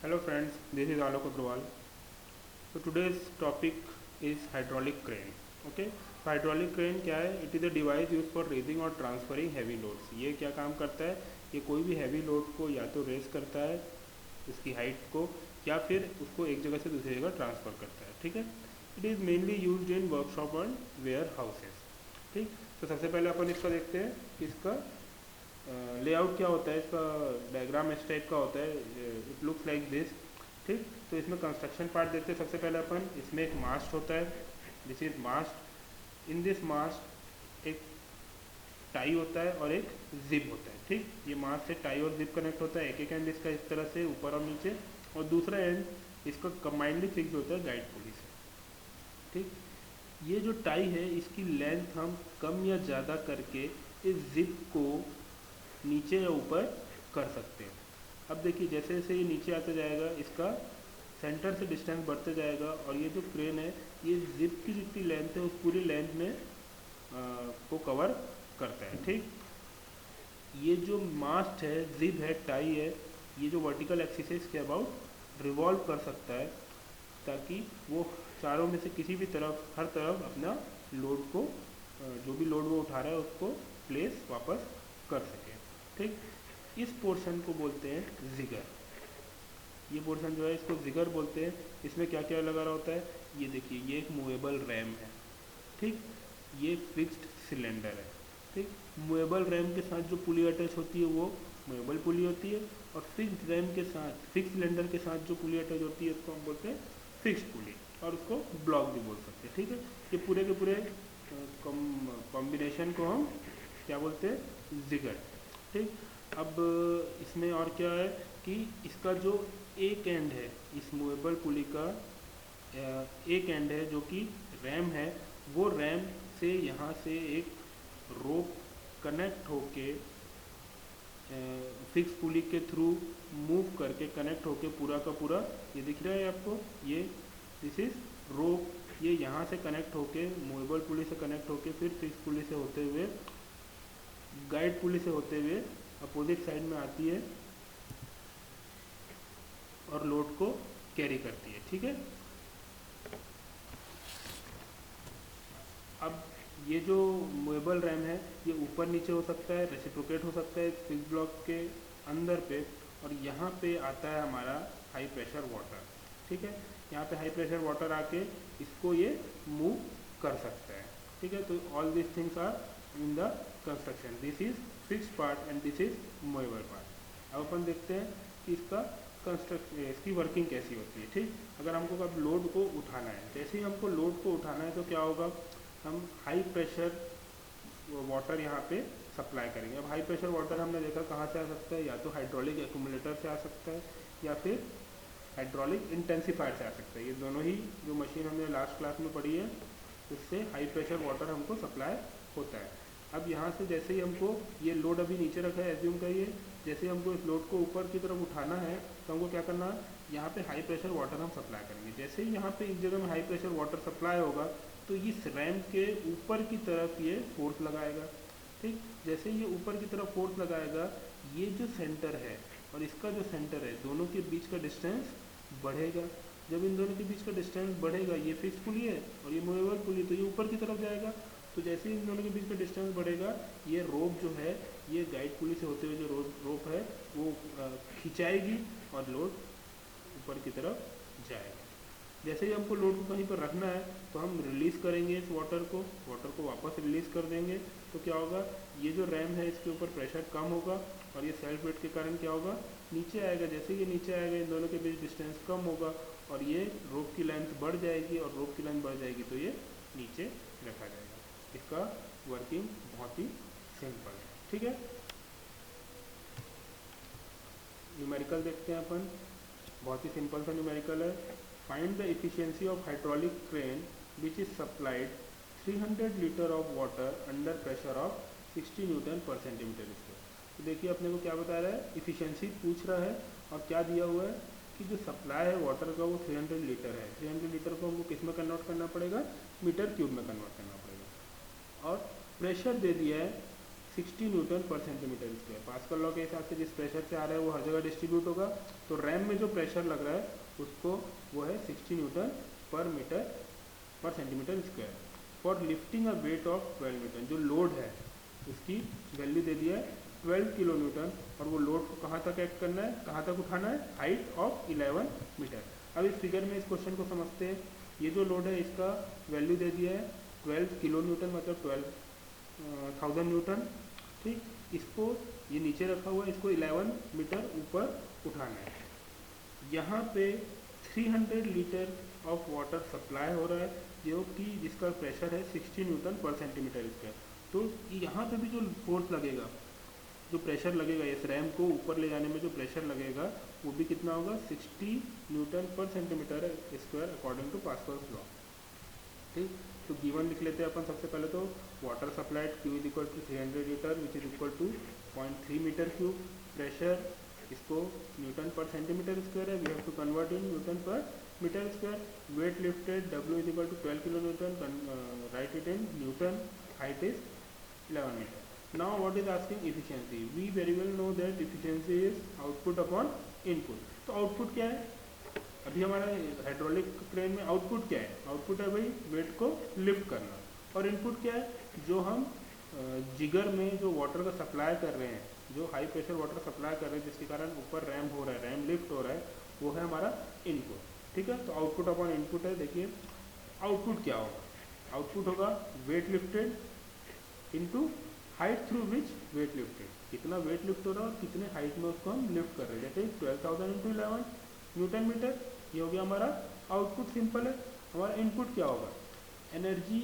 Hello friends, this is Alok Agrawal. So today's topic is hydraulic crane. Okay, so hydraulic crane क्या है? It is a device used for raising और transferring heavy loads. ये क्या काम करता है? ये कोई भी heavy load को या तो रेस करता है उसकी हाइट को, या फिर उसको एक जगह से दूसरी जगह ट्रांसफ़र करता है. ठीक है. It is mainly used in workshop and warehouses. ठीक. तो सबसे पहले अपन इसका देखते हैं कि इसका लेआउट क्या होता है. इसका डायग्राम इस टाइप का होता है. It looks like this. ठीक. तो इसमें कंस्ट्रक्शन पार्ट देखते हैं. सबसे पहले अपन इसमें एक मास्ट होता है. This is mast. In this mast एक टाई होता है और एक जिप होता है. ठीक. ये मास्ट से टाई और जिप कनेक्ट होता है. एक एंड इसका इस तरह से ऊपर और नीचे, और दूसरा एंड इसका कंबाइंडली फिक्स होता है गाइड पुली से. ठीक. ये जो टाई है इसकी लेंथ हम कम या ज़्यादा करके इस जिप को नीचे या ऊपर कर सकते हैं. अब देखिए जैसे जैसे ये नीचे आता जाएगा इसका सेंटर से डिस्टेंस बढ़ते जाएगा, और ये जो क्रेन है ये जिप की जितनी लेंथ है उस पूरी लेंथ में को कवर करता है. ठीक. ये जो मास्ट है, जिप है, टाई है, ये जो वर्टिकल एक्सिस है इसके अबाउट रिवॉल्व कर सकता है, ताकि वो चारों में से किसी भी तरफ, हर तरफ अपना लोड को, जो भी लोड वो उठा रहा है उसको प्लेस वापस कर सके. ठीक. इस पोर्शन को बोलते हैं जिगर. ये पोर्शन जो है इसको जिगर बोलते हैं. इसमें क्या क्या लगा रहा होता है ये देखिए. ये एक मूवेबल रैम है. ठीक. ये फिक्स्ड सिलेंडर है. ठीक. मूवेबल रैम के साथ जो पुली अटैच होती है वो मूवेबल पुली होती है, और फिक्स्ड रैम के साथ, फिक्स्ड सिलेंडर के साथ जो पुली अटैच होती है उसको हम बोलते हैं फिक्स्ड पुली, और उसको ब्लॉक भी बोल सकते हैं. ठीक है. ये पूरे के पूरे कॉम्बिनेशन को हम क्या बोलते हैं, जिगर. ठीक. अब इसमें और क्या है कि इसका जो एक एंड है, इस मूवेबल पुली का एक एंड है जो कि रैम है, वो रैम से यहाँ से एक रोप कनेक्ट होके फिक्स पुली के थ्रू मूव करके कनेक्ट होके पूरा का पूरा, ये दिख रहा है आपको, ये दिस इज रोप. ये यहाँ से कनेक्ट होके मूवेबल पुली से कनेक्ट होके फिर फिक्स पुली से होते हुए, गाइड पुली से होते हुए अपोजिट साइड में आती है और लोड को कैरी करती है. ठीक है. अब ये जो मूवेबल रैम है ये ऊपर नीचे हो सकता है, रेसिप्रोकेट हो सकता है फिक्स ब्लॉक के अंदर पे, और यहाँ पे आता है हमारा हाई प्रेशर वाटर. ठीक है. यहाँ पे हाई प्रेशर वाटर आके इसको ये मूव कर सकता है. ठीक है. तो all this things are in the construction. This is fixed part and this is movable part. अब अपन देखते हैं कि इसका इसकी वर्किंग कैसी होती है. ठीक. अगर हमको अब लोड को उठाना है, जैसे ही हमको लोड को उठाना है तो क्या होगा, हम हाई प्रेशर वाटर यहाँ पे सप्लाई करेंगे. अब हाई प्रेशर वाटर हमने देखा कहाँ से आ सकता है, या तो हाइड्रोलिक एक्यूमुलेटर से आ सकता है या फिर हाइड्रोलिक इंटेंसीफायर से आ सकता है. ये दोनों ही जो मशीन हमने लास्ट क्लास में पढ़ी है उससे हाई प्रेशर वाटर हमको सप्लाई होता है. अब यहाँ से जैसे ही हमको ये लोड अभी नीचे रखा है, एज्यूम करिए, जैसे ही हमको इस लोड को ऊपर की तरफ उठाना है तो हमको क्या करना है, यहाँ पे हाई प्रेशर वाटर हम सप्लाई करेंगे. जैसे ही यहाँ पे इस जगह में हाई प्रेशर वाटर सप्लाई होगा तो इस रैम के ऊपर की तरफ ये फोर्स लगाएगा. ठीक. जैसे ये ऊपर की तरफ फोर्स लगाएगा, ये जो सेंटर है और इसका जो सेंटर है, दोनों के बीच का डिस्टेंस बढ़ेगा. जब इन दोनों के बीच का डिस्टेंस बढ़ेगा, ये फिक्स पुली है और ये मूवेबल पुली, तो ये ऊपर की तरफ जाएगा. तो जैसे ही इन दोनों के बीच का डिस्टेंस बढ़ेगा, ये रोप जो है ये गाइड पुली से होते हुए जो रोप है वो खिंचाएगी और लोड ऊपर की तरफ जाएगा. जैसे ही हमको लोड को कहीं पर रखना है तो हम रिलीज़ करेंगे इस वाटर को वापस रिलीज़ कर देंगे. तो क्या होगा, ये जो रैम है इसके ऊपर प्रेशर कम होगा और ये सेल्फ वेट के कारण क्या होगा, नीचे आएगा. जैसे ही ये नीचे आएगा इन दोनों के बीच डिस्टेंस कम होगा और ये रोप की लेंथ बढ़ जाएगी, और रोप की लेंथ बढ़ जाएगी तो ये नीचे रखा जाएगा. इसका वर्किंग बहुत ही सिंपल है. ठीक है. न्यूमेरिकल देखते हैं अपन. बहुत ही सिंपल सा न्यूमेरिकल है. Find the efficiency of hydraulic crane which is supplied 300 litre of water under pressure of 60 newton पर सेंटीमीटर स्क्वायर. तो देखिए अपने को क्या बता रहा है, इफिशिएंसी पूछ रहा है, और क्या दिया हुआ है कि जो सप्लाई है वाटर का वो 300 लीटर है. 300 लीटर को हमको किस में कन्वर्ट करना पड़ेगा, मीटर क्यूब में कन्वर्ट करना पड़ेगा. और प्रेशर दे दिया है 60 न्यूटन पर सेंटीमीटर स्क्वायर। पास्कल लॉ के हिसाब से जिस प्रेशर से आ रहा है वो हर जगह डिस्ट्रीब्यूट होगा, तो रैम में जो प्रेशर लग रहा है उसको वो है 60 न्यूटन पर मीटर पर centimetre square. For lifting a weight of 12 Newton, जो लोड है उसकी वैल्यू दे दिया है 12 किलो न्यूटन, और वो लोड को कहाँ तक एक्ट करना है, कहाँ तक उठाना है, हाइट ऑफ 11 मीटर। अब इस फिगर में इस क्वेश्चन को समझते हैं। ये जो लोड है इसका वैल्यू दे दिया है 12 किलो न्यूटन, मतलब 12,000 न्यूटन, ठीक। इसको ये नीचे रखा हुआ है, इसको 11 मीटर ऊपर उठाना है। यहाँ पे 300 लीटर ऑफ वाटर सप्लाई हो रहा है, जो कि जिसका प्रेशर है 60 न्यूटन पर सेंटीमीटर स्क्वायर। तो यहाँ पे भी जो फोर्स लगेगा, जो प्रेशर लगेगा इस रैम को ऊपर ले जाने में जो प्रेशर लगेगा वो भी कितना होगा, 60 न्यूटन पर centimetre square according to Pascal's law, ठीक। तो गिवन लिख लेते हैं अपन सबसे पहले। तो water supplied Q is equal to 300 litre which is equal to 0.3 metre cube. Pressure इसको न्यूटन पर सेंटीमीटर स्क्वायर है, we have to convert in newton per metre square. Weight lifted W is equal to 12 kilo newton, write it in newton, height is 11 metre. Now what is asking efficiency? We very well know that efficiency is output upon input. तो output क्या है, अभी हमारा hydraulic crane में output क्या है, output है भाई वेट को लिफ्ट करना, और इनपुट क्या है, जो हम जिगर में जो वाटर का सप्लाई कर रहे हैं, जो हाई प्रेशर वाटर सप्लाई कर रहे हैं जिसके कारण ऊपर रैम हो रहा है, रैम लिफ्ट हो रहा है, वो है हमारा इनपुट, ठीक है। तो आउटपुट अपॉन इनपुट है। देखिए आउटपुट क्या होगा, आउटपुट होगा weight lifted into height through which weight lifted, कितना वेट लिफ्ट हो रहा है और कितने हाइट में उसको हम लिफ्ट कर रहे हैं, जैसे 12,000 इंटू 11 न्यूटन मीटर, ये हो गया हमारा आउटपुट। सिंपल है। हमारा इनपुट क्या होगा, energy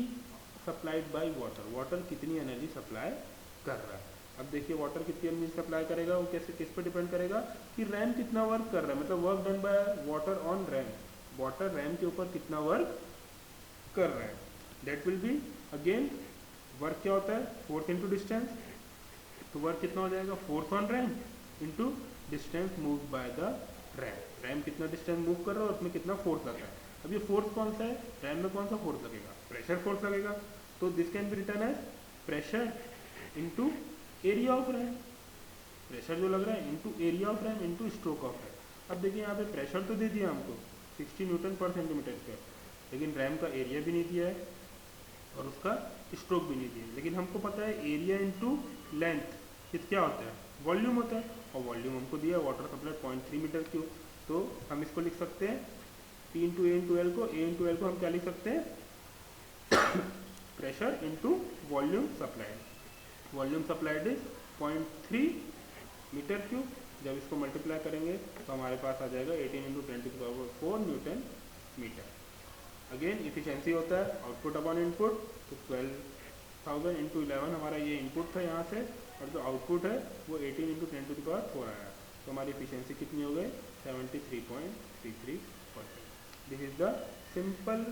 supplied by water, water कितनी एनर्जी सप्लाई कर रहा है। अब देखिए वाटर कितनी एनर्जी सप्लाई करेगा, वो कैसे, किस पर डिपेंड करेगा कि रैम कितना वर्क कर रहा है, मतलब work done by water on RAM, water RAM के ऊपर कितना वर्क कर रहा है, that will be again work क्या होता है, फोर्स इंटू डिस्टेंस। तो वर्क कितना हो जाएगा, force on RAM into distance move by the RAM. Ram कितना डिस्टेंस मूव कर रहा है और उसमें कितना फोर्स लग रहा है। अब ये फोर्स कौन सा है, रैम में कौन सा फोर्स लगेगा, प्रेशर फोर्स लगेगा। तो this can be written as pressure into area of ram, pressure जो लग रहा है into area of ram into stroke of ram. अब देखिए यहाँ पे प्रेशर तो दे दिया हमको 60 न्यूटन पर सेंटीमीटर स्क्वायर, लेकिन रैम का एरिया भी नहीं दिया है और उसका स्ट्रोक भी नहीं दिया, लेकिन हमको पता है एरिया इंटू लेंथ क्या होता है, वॉल्यूम होता है, और वॉल्यूम हमको दिया वाटर सप्लाई 0.3 मीटर क्यूब। तो हम इसको लिख सकते हैं P इंटू ए इंटू एल को, ए इंटू एल को हम क्या लिख सकते हैं pressure into volume supplied, volume supplied is 0.3 metre cube. जब इसको मल्टीप्लाई करेंगे तो हमारे पास आ जाएगा 18 into 10⁴ newton metre. Again efficiency होता है आउटपुट अपॉन इनपुट, तो 12,000 इंटू 11 हमारा ये इनपुट था यहाँ से, और जो आउटपुट है वो 18 इंटू 10⁴ आया, तो हमारी इफिशियंसी कितनी हो गई 73.33%। This is the simple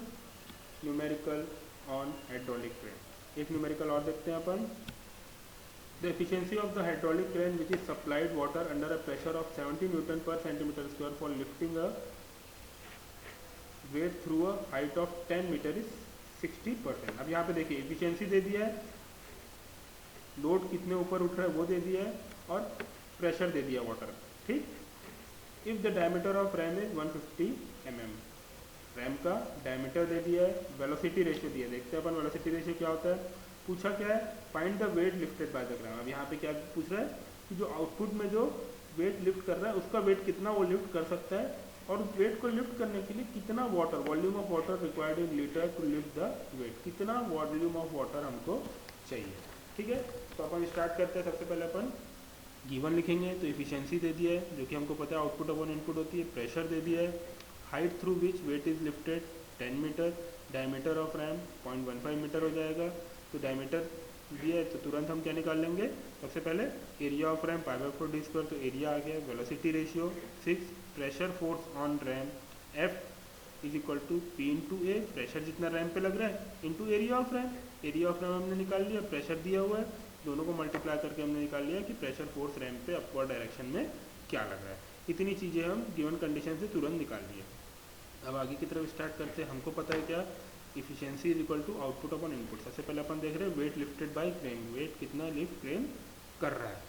numerical on hydraulic crane. एक न्यूमेरिकल और देखते हैं अपन। The efficiency of the hydraulic crane which is supplied water under a pressure of 70 newton पर centimetre square for lifting a weight through a height of 10 metre is 60%। अब यहाँ पे देखिए एफिशिएंसी दे दिया है, लोड कितने ऊपर उठ रहा है वो दे दिया है, और प्रेशर दे दिया वाटर, ठीक। If the diameter of RAM is 150 mm, RAM का डायमीटर दे दिया है, वेलोसिटी रेशियो दिया है। देखते हैं अपन वेलोसिटी रेशियो क्या होता है। पूछा क्या है, find the weight lifted by the ram. अब यहाँ पे क्या पूछ रहा है कि जो आउटपुट में जो वेट लिफ्ट कर रहा है उसका वेट कितना वो लिफ्ट कर सकता है, और उस वेट को लिफ्ट करने के लिए कितना water, volume of water required in litre to lift the weight, कितना वॉल्यूम ऑफ वाटर हमको चाहिए, ठीक है। तो अपन स्टार्ट करते हैं। सबसे पहले अपन गिवन लिखेंगे, तो इफिशियंसी दे दिया है जो कि हमको पता है आउटपुट अपॉन इनपुट होती है, प्रेशर दे दिया है, height through which weight is lifted 10 metre, diameter of ram 0.15 metre हो जाएगा। तो डायमीटर दिया है तो तुरंत हम क्या निकाल लेंगे, सबसे पहले एरिया ऑफ रैम π/4d², तो एरिया आ गया। Velocity ratio 6, pressure force on ram F is equal to P into A, pressure जितना रैम पे लग रहा है into area of ram, area of ram हमने निकाल लिया, प्रेशर दिया हुआ है, दोनों को मल्टीप्लाई करके हमने निकाल लिया कि प्रेशर फोर्स रैम पे अपवर्ड डायरेक्शन में क्या लग रहा है। इतनी चीज़ें हम गिवन कंडीशन से तुरंत निकाल लिए। अब आगे की तरफ स्टार्ट करते हैं। हमको पता है क्या efficiency is equal to output upon input. सबसे पहले अपन देख रहे हैं weight lifted by crane, weight कितना लिफ्ट क्रेन कर रहा है।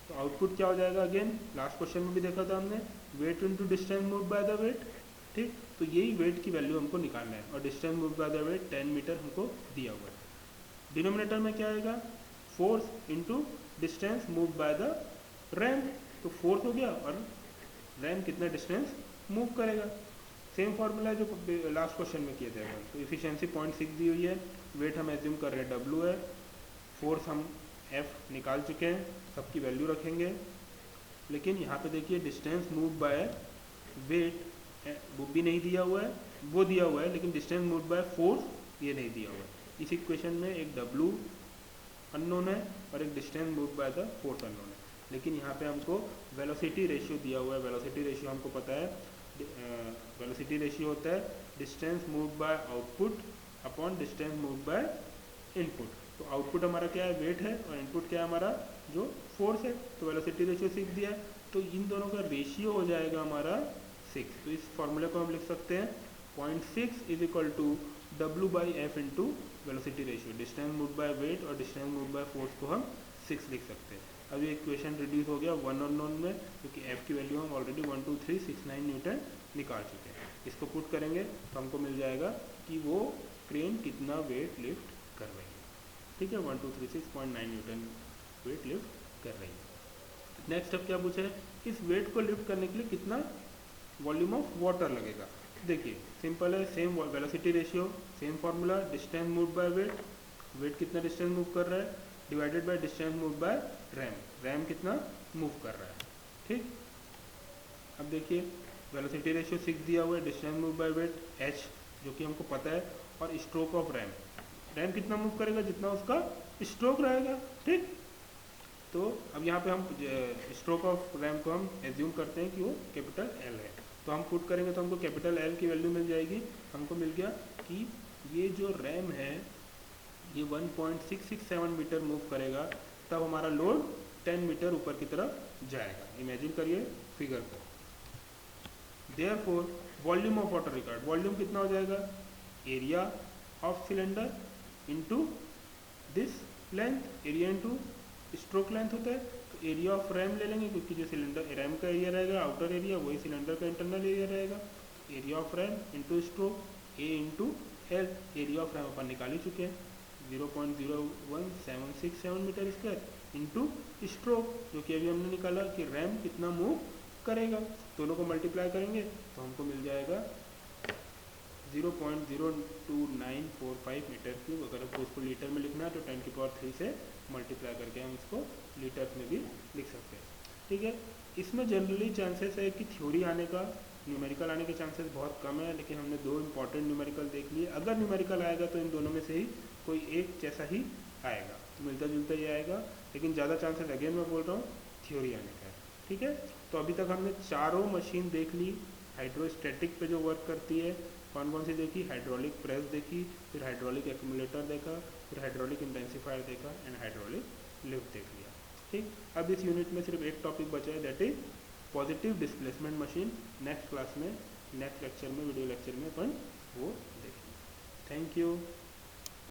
तो आउटपुट क्या हो जाएगा, अगेन लास्ट क्वेश्चन में भी देखा था हमने, weight into distance move by the weight. ठीक, तो यही वेट की वैल्यू हमको निकालना है और distance move by the weight 10 metre हमको दिया हुआ है। डिनोमिनेटर में क्या आएगा, force into distance move by the ram. तो फोर्स हो गया और रैम कितना डिस्टेंस मूव करेगा। सेम फॉर्मूला है जो लास्ट क्वेश्चन में किए थे अपन। तो इफिशियंसी 0.6 दी हुई है, वेट हम एज्यूम कर रहे हैं W है, फोर्स हम F निकाल चुके हैं, सबकी वैल्यू रखेंगे। लेकिन यहाँ पे देखिए डिस्टेंस मूव बाय वेट वो भी नहीं दिया हुआ है, वो दिया हुआ है लेकिन डिस्टेंस मूव बाय फोर्स ये नहीं दिया हुआ है। इस इक्वेशन में एक W अननोन है और एक distance move by the force unknown है। लेकिन यहाँ पे हमको वेलोसिटी रेशियो दिया हुआ है। वेलोसिटी रेशियो हमको पता है, वेलोसिटी रेशियो होता है distance move bye output upon distance move by input. तो आउटपुट हमारा क्या है, वेट है, और इनपुट क्या है हमारा, जो फोर्स है। तो वेलोसिटी रेशियो 6 दिया है, तो इन दोनों का रेशियो हो जाएगा हमारा 6। तो इस फॉर्मूले को हम लिख सकते हैं 0.6 is equal to W by F into velocity ratio. Distance move by weight और डिस्टेंस मूव बाय फोर्स को हम 6 लिख सकते हैं। अब ये इक्वेशन रिड्यूस हो गया 1 अननोन में, क्योंकि एफ की वैल्यू हम ऑलरेडी 12369 न्यूटन निकाल चुके हैं। इसको पुट करेंगे तो हमको मिल जाएगा कि वो क्रेन कितना वेट लिफ्ट कर रही है। ठीक है, 1236.9 न्यूटन वेट लिफ्ट कर रही है। नेक्स्ट अब क्या पूछा है, इस वेट को लिफ्ट करने के लिए कितना वॉल्यूम ऑफ वाटर लगेगा। देखिए सिंपल है, same velocity ratio, same formula, distance move by weight, weight कितना डिस्टेंस मूव कर रहा है divided by distance move by ram, ram कितना मूव कर रहा है। ठीक, अब देखिए वेलोसिटी रेशियो 6 दिया हुआ है, distance move by wait h जो कि हमको पता है, और स्ट्रोक ऑफ रैम, रैम कितना मूव करेगा जितना उसका स्ट्रोक रहेगा। ठीक, तो अब यहाँ पे हम स्ट्रोक ऑफ रैम को हम एज्यूम करते हैं कि वो कैपिटल L है। तो हम पुट करेंगे तो हमको कैपिटल L की वैल्यू मिल जाएगी। हमको मिल गया कि ये जो रैम है ये 1.667 मीटर मूव करेगा, तब हमारा लोड 10 मीटर ऊपर की तरफ जाएगा। इमेजिन करिए फिगर को। Therefore volume of water required, volume कितना हो जाएगा, area of cylinder into this length, area into stroke length होता है। तो एरिया ऑफ रैम ले लेंगे, क्योंकि जो सिलेंडर रैम का एरिया रहेगा आउटर एरिया, वही सिलेंडर का इंटरनल एरिया रहेगा। Area of ram into stroke, A into L, area of ram अपन निकाल ही चुके हैं 0.01767 मीटर स्क्वायर इंटू स्ट्रोक, जो कि अभी हमने निकाला कि रैम कितना मूव करेगा। दोनों को मल्टीप्लाई करेंगे तो हमको मिल जाएगा 0.02945 मीटर क्यूब। अगर आपको इसको लीटर में लिखना है तो 10⁻³ से मल्टीप्लाई करके हम इसको लीटर्स में भी लिख सकते हैं। ठीक है, इसमें जनरली चांसेस है कि थ्योरी आने का, न्यूमेरिकल आने के चांसेस बहुत कम है, लेकिन हमने दो इंपॉर्टेंट न्यूमेरिकल देख लिए। अगर न्यूमेरिकल आएगा तो इन दोनों में से ही कोई एक जैसा ही आएगा, मिलता जुलता ही आएगा, लेकिन ज़्यादा चांसेस अगेन मैं बोल रहा हूँ थ्योरी आने का है। ठीक है, तो अभी तक हमने चारों मशीन देख ली। हाइड्रोस्टैटिक पे जो वर्क करती है कौन कौन सी देखी, हाइड्रोलिक प्रेस देखी, फिर हाइड्रोलिक एक्यूमुलेटर देखा, फिर हाइड्रोलिक इंटेंसीफायर देखा एंड हाइड्रोलिक लिफ्ट देख लिया। ठीक, अब इस यूनिट में सिर्फ एक टॉपिक बचा है, that is positive displacement machine. Next class में, नेक्स्ट लेक्चर में, वीडियो लेक्चर में अपन वो देखेंगे। Thank you.